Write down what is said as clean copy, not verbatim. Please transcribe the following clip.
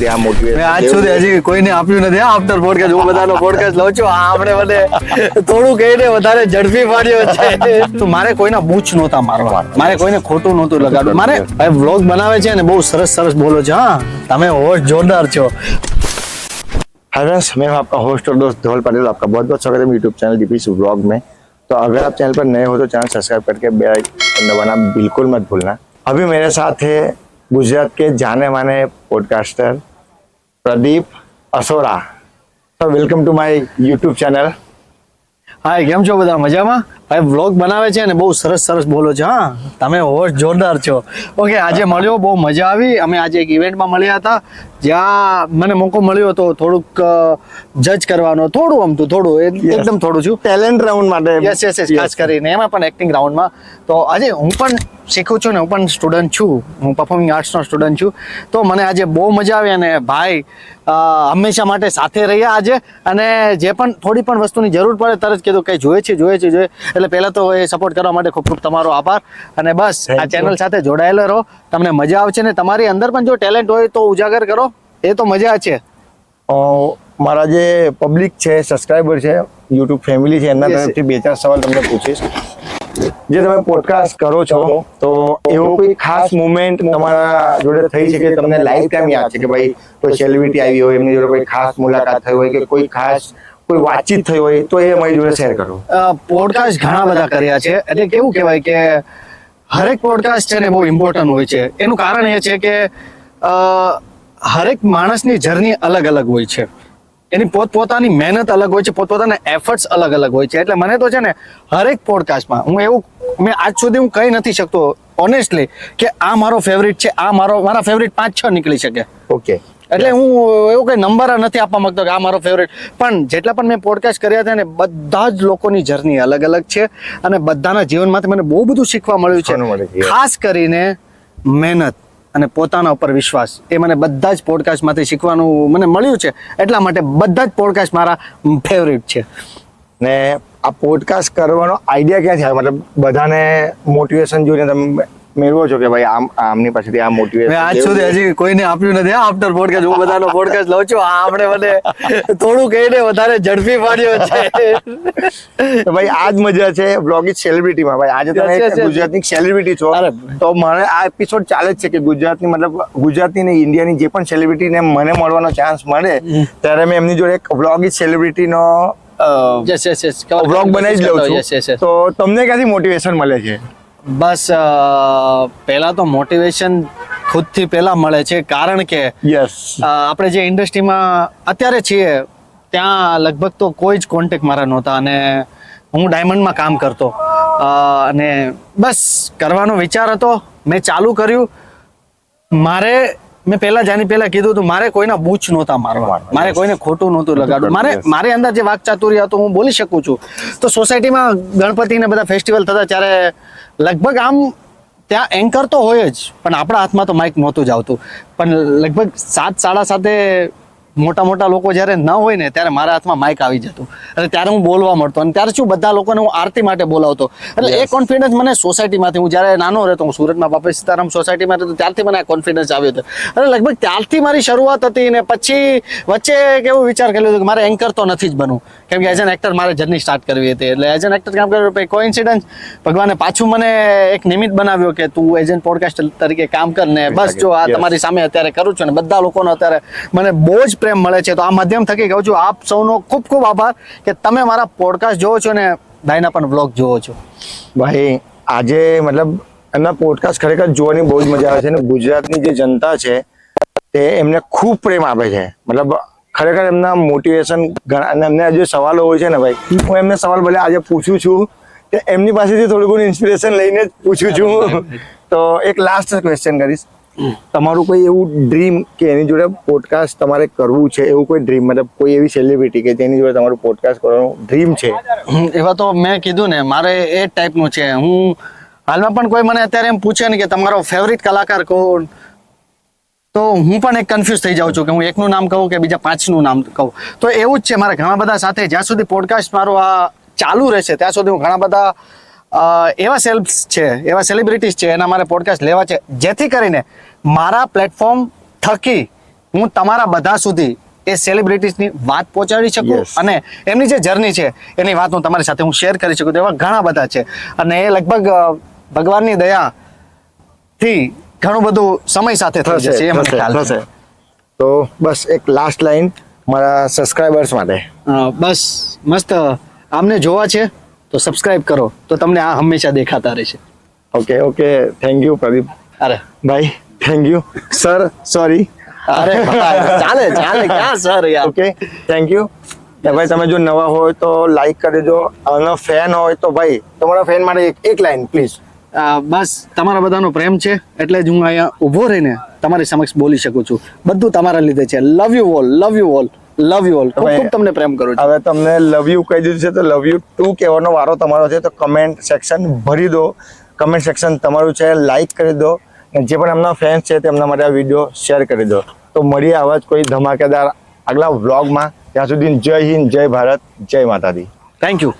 પાસેથી આ મોટિવેશન આજ સુધી હજી કોઈને આપ્યું નથી આફ્ટર પોડકાસ્ટ. હું બધાનો પોડકાસ્ટ લઉં છું. આપણે મને થોડું કહીને વધારે ઝડપી પાડ્યો છે. તો મારે કોઈના બૂચ નહોતા મારવા, મારે કોઈને ખોટું નહોતું લગાડવું. મારે ભાઈ વ્લોગ બનાવે છે ને બહુ સરસ સરસ બોલો છો. હા, તમે હોસ્ટ જોરદાર છો. हाय फ्रेंड्स, मैं हूं आपका होस्ट और दोस्त धवल पटेल. आपका बहुत बहुत स्वागत है मेरे यूट्यूब चैनल डीपी व्लॉग में. तो अगर आप चैनल पर नए हो तो चैनल सब्सक्राइब करके बेल आइकन दबाना बिल्कुल मत भूलना. अभी मेरे साथ है गुजरात के जाने माने पॉडकास्टर प्रदीप असोरा. तो welcome to my YouTube channel. Hi, કેમ છો બધા? મજામાં? ભાઈ વ્લોગ બનાવે છે ને બહુ સરસ સરસ બોલો છો. હા, તમે હોસ્ટ જોરદાર છો. ઓકે, આજે મળ્યો, બહુ મજા આવી. અમે આજે એક ઇવેન્ટમાં મળ્યા હતા જ્યાં મને મોકો મળ્યો હતો થોડુંક જજ કરવાનો. થોડું આમ તો થોડું એકદમ થોડું છું ટેલેન્ટ રાઉન્ડ માટે. યસ યસ યસ, ખાસ કરીને એમાં પણ એક્ટિંગ રાઉન્ડમાં. તો આજે હું પણ શીખું છું ને, હું પણ સ્ટુડન્ટ છું, હું પરફોર્મિંગ આર્ટ્સનો સ્ટુડન્ટ છું. તો મને આજે બહુ મજા આવી અને ભાઈ હંમેશા માટે સાથે રહ્યા આજે. અને જે પણ થોડી પણ વસ્તુની જરૂર પડે તરત કીધું કંઈ જોઈએ છે. એટલે પહેલાં તો એ સપોર્ટ કરવા માટે ખૂબ ખૂબ તમારો આભાર. અને બસ આ ચેનલ સાથે જોડાયેલો રહો, તમને મજા આવશે ને તમારી અંદર પણ જો ટેલેન્ટ હોય તો ઉજાગર કરો, એ તો મજા છે. મારા જે પબ્લિક છે, સબસ્ક્રાઇબર છે, યુટ્યુબ ફેમિલી છે, એમના તરફથી બે ચાર સવાલ તમને પૂછીશ. જે તમે પોડકાસ્ટ કરો છો તો એવો કોઈ ખાસ મુમેન્ટ તમારા જોડે થઈ છે કે તમને લાઈફ ટાઈમ યાદ છે કે ભાઈ કોઈ સેલિબ્રિટી આવી હોય, એમની જોડે કોઈ ખાસ મુલાકાત થઈ હોય કે કોઈ ખાસ કોઈ વાતચીત થઈ હોય તો એ મારી જોડે શેર કરો. પોડકાસ્ટ ઘણા બધા કર્યા છે. એટલે કેવું કહેવાય કે હરેક પોડકાસ્ટ છે ને બહુ ઇમ્પોર્ટન્ટ હોય છે. એનું કારણ એ છે કે હરેક માણસની જર્ની અલગ અલગ હોય છે, એની પોતપોતાની મહેનત અલગ હોય છે, પોતપોતાના એફર્ટ્સ અલગ અલગ હોય છે. એટલે મને તો છે ને હરેક પોડકાસ્ટમાં મેં આજ સુધી હું કહી નથી શકતો ઓનેસ્ટલી કે આ મારો ફેવરિટ છે, મારા ફેવરિટ 5-6 નીકળી શકે. ઓકે, એટલે હું એવું કઈ નંબર નથી આપવા માંગતો કે આ મારો ફેવરેટ. પણ જેટલા પણ મેં પોડકાસ્ટ કર્યા હતા ને બધા જ લોકોની જર્ની અલગ અલગ છે અને બધાના જીવનમાંથી મને બહુ બધું શીખવા મળ્યું છે. ખાસ કરીને મહેનત અને પોતાના ઉપર વિશ્વાસ, એ મને બધા જ પોડકાસ્ટમાંથી શીખવાનું મને મળ્યું છે. એટલા માટે બધા જ પોડકાસ્ટ મારા ફેવરિટ છે. ને આ પોડકાસ્ટ કરવાનો આઈડિયા ક્યાંથી આવ્યો? મતલબ બધાને મોટિવેશન જોઈને તમે મેળવો છો કે ભાઈ આમની પાસેથી આ મોટિવેશન? આજ સુધી હજી કોઈને આપ્યું નથી આફ્ટર પોડકાસ્ટ. હું બધાનો પોડકાસ્ટ લઉં છું. આપણે મને થોડું કહીને વધારે ઝડપી પાડ્યો છે. ભાઈ આજ મજા છે વ્લોગિંગ સેલિબ્રિટીમાં. ભાઈ આજે તમે ગુજરાતની સેલિબ્રિટી છો, તો મને આ એપિસોડ ચાલે જ છે કે ગુજરાતની ને ઇન્ડિયાની જે પણ સેલિબ્રિટીને મને મળવાનો ચાન્સ મળે ત્યારે મેં એમની જોડે એક વ્લોગિંગ સેલિબ્રિટીનો વ્લોગ બનાવી જ લઉં છું. તો તમને ક્યાંથી મોટિવેશન મળે છે? બસ પહેલા તો મોટિવેશન ખુદથી પહેલા મળે છે. કારણ કે આપણે જે ઇન્ડસ્ટ્રીમાં અત્યારે છીએ ત્યાં લગભગ તો કોઈ જ કોન્ટેક્ટ મારા નહોતા અને હું ડાયમંડમાં કામ કરતો અને બસ કરવાનો વિચાર હતો. મેં ચાલુ કર્યું. મેં પહેલા કીધું હતું મારે કોઈના બૂચ નહોતા મારવા, મારે કોઈને ખોટું નહોતું લગાડવું. મારી અંદર જે વાકચાતુર્ય હતું હું બોલી શકું છું. તો સોસાયટીમાં ગણપતિને બધા ફેસ્ટિવલ થતા ત્યારે લગભગ આમ ત્યાં એન્કર તો હોય જ, પણ આપણા હાથમાં તો માઇક નહોતું જ આવતું. પણ લગભગ 7-7:30 મોટા લોકો જ્યારે ન હોય ને ત્યારે મારા હાથમાં માઇક આવી જતું અને ત્યારે હું બોલવા મળતો. અને ત્યારે શું બધા લોકોને હું આરતી માટે બોલાવતો. એટલે એ કોન્ફિડન્સ મને સોસાયટીમાંથી, હું જ્યારે નાનો રહેતો, હું સુરતમાં બાપા સીતારામ સોસાયટીમાં રહેતો, ત્યારથી મને આ કોન્ફિડન્સ આવ્યો હતો. અને લગભગ ત્યારથી મારી શરૂઆત હતી. ને પછી વચ્ચે એક એવો વિચાર કર્યો હતો કે મારે એન્કર તો નથી જ બનવું, કેમ કે એઝ એન એક્ટર મારે જર્ની સ્ટાર્ટ કરવી હતી. એટલે એઝ એન એક્ટર કામ કર્યું. પછી કોઇન્સિડન્સ ભગવાને પાછું મને એક નિમિત્ત બનાવ્યો કે તું એઝ એન પોડકાસ્ટર તરીકે કામ કર ને બસ જો આ તમારી સામે અત્યારે કરું છું ને બધા લોકોનો અત્યારે મને બહુ જ પ્રેમ મળે છે. તો આ માધ્યમ થકી કહું છું આપ સૌનો ખૂબ ખૂબ આભાર કે તમે મારા પોડકાસ્ટ જોવો છો ને ભાઈના પણ વ્લોગ જોવો છો. ભાઈ આજે મતલબ એમના પોડકાસ્ટ ખરેખર જોવાની બહુ જ મજા આવે છે અને ગુજરાતની જે જનતા છે તે એમને ખૂબ પ્રેમ આપે છે. મતલબ ખરેખર એમના મોટિવેશન અને એમને જે સવાલો હોય છે ને ભાઈ, હું એમને સવાલ ભલે આજે પૂછું છું કે એમની પાસેથી થોડું ઘણું ઇન્સ્પિરેશન લઈને જ પૂછું છું. તો એક લાસ્ટ ક્વેશ્ચન કરીશ. તમારું કોઈ એવું ડ્રીમ કે એની જોડે પોડકાસ્ટ તમારે કરવું છે, એવું કોઈ ડ્રીમ, મતલબ કોઈ એવી સેલિબ્રિટી કે જેની જોડે તમારું પોડકાસ્ટ કરવાનું ડ્રીમ છે? એવા તો મેં કીધું ને મારે એ ટાઈપનું છે. હું હાલમાં પણ કોઈ મને અત્યારે એમ પૂછે ને કે તમારો ફેવરિટ કલાકાર કોણ, તો હું પણ એક કન્ફ્યુઝ થઈ જાઉં છું કે હું એકનું નામ કહું કે બીજા 5નું નામ કહું. તો એવું જ છે મારા ઘણા બધા સાથે. જ્યાં સુધી પોડકાસ્ટ મારો આ ચાલુ રહેશે ત્યાં સુધી હું ઘણા બધા એવા એવા સેલિબ્રિટીઝ છે એના મારે પોડકાસ્ટ લેવા છે, જેથી કરીને મારા પ્લેટફોર્મ થકી હું તમારા બધા સુધી એ સેલિબ્રિટીઝની વાત પહોંચાડી શકું Yes. અને એમની જે જર્ની છે એની વાત હું તમારી સાથે હું શેર કરી શકું. એવા ઘણા બધા છે અને એ લગભગ ભગવાનની દયાથી ઘણું બધું સમય સાથે થઈ જશે એ મને ખ્યાલ છે. તો બસ એક લાસ્ટ લાઈન મારા સબસ્ક્રાઇબર્સ માટે. બસ મસ્ત આમને જોવા છે તો સબસ્ક્રાઇબ કરો તો તમને આ હંમેશા દેખાતા રહેશે. ઓકે થેન્ક યુ પ્રદીપ અરે ભાઈ, થેન્ક યુ સર, સોરી. અરે ભાઈ, ચાલે ક્યાં સર યાર. Okay thank you. ભાઈ તમે જો નવા હોય તો લાઈક કરી દેજો, અને ફેન હોય તો ભાઈ તમારા ફેન માટે એક લાઈન પ્લીઝ. બસ તમારા બધાનો પ્રેમ છે એટલે જ હું અહીંયા ઊભો રહીને તમારી સમક્ષ બોલી શકું છું. બધું તમારા લીધે છે. Love you all, love you all, love you all. ખૂબ તમને પ્રેમ કરું છું. હવે તમને લવ યુ કહી દીધું છે તો લવ યુ 2 કહેવાનો વારો તમારો છે. તો કમેન્ટ સેક્શન ભરી દો. કમેન્ટ સેક્શન તમારું છે, લાઈક કરી દો. અને જે પણ એમના ફેન્સ છે તેમના માટે આ વિડીયો શેર કરી દો. તો મળીએ આવા જ કોઈ ધમાકેદાર આગલા વ્લોગમાં. ત્યાં સુધી જય હિન્દ, જય ભારત, જય માતાજી. Thank you.